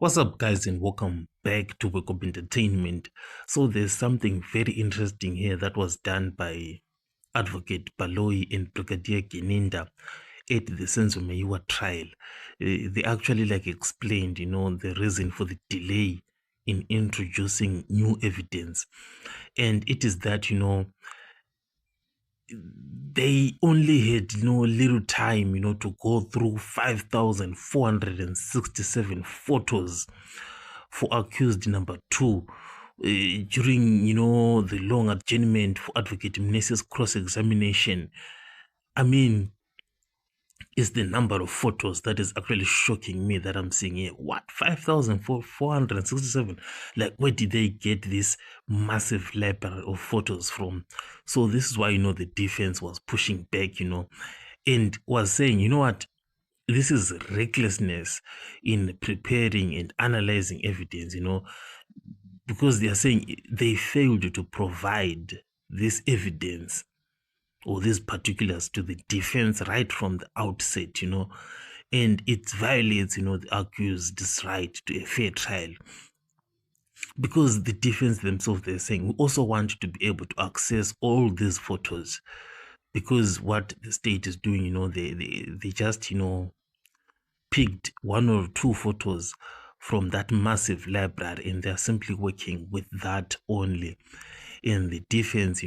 What's up, guys, and welcome back to Wake Up Entertainment. So, there's something very interesting here that was done by Advocate Baloyi and Brigadier Gininda at the Senzo Meyiwa trial. They actually explained, the reason for the delay in introducing new evidence, and it is that they only had little time to go through 5,467 photos for accused number two during the long adjournment for advocate Mnesi's cross-examination. I mean, it's the number of photos that is actually shocking me that I'm seeing here. What, 5,467? Like, where did they get this massive library of photos from? So this is why the defense was pushing back, and was saying, what, this is recklessness in preparing and analyzing evidence, because they are saying they failed to provide this evidence or these particulars to the defense right from the outset, and it violates, the accused's right to a fair trial. Because the defense themselves, they're saying, we also want to be able to access all these photos, because what the state is doing, they just, picked one or two photos from that massive library, and they're simply working with that only. And the defense,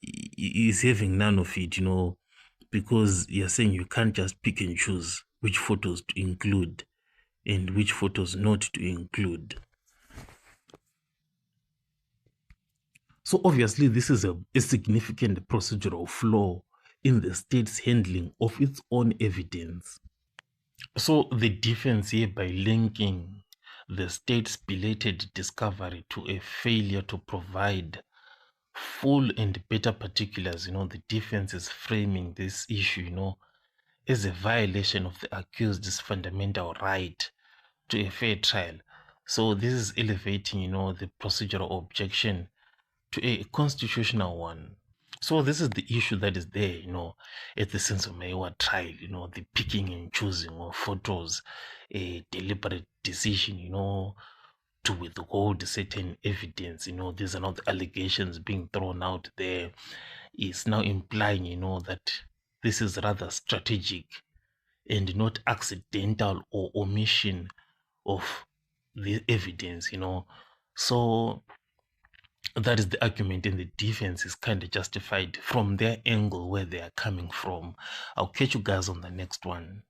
is having none of it, because you're saying you can't just pick and choose which photos to include and which photos not to include. So obviously this is a significant procedural flaw in the state's handling of its own evidence. So the defense here, by linking the state's belated discovery to a failure to provide full and better particulars, the defense is framing this issue, as a violation of the accused's fundamental right to a fair trial. So this is elevating, the procedural objection to a constitutional one. So this is the issue that is there, at the Senzo Meyiwa trial, the picking and choosing of photos, a deliberate decision, to withhold certain evidence. These are not the allegations being thrown out there. It's now implying, that this is rather strategic and not accidental or omission of the evidence, So that is the argument, and the defense is kind of justified from their angle where they are coming from. I'll catch you guys on the next one.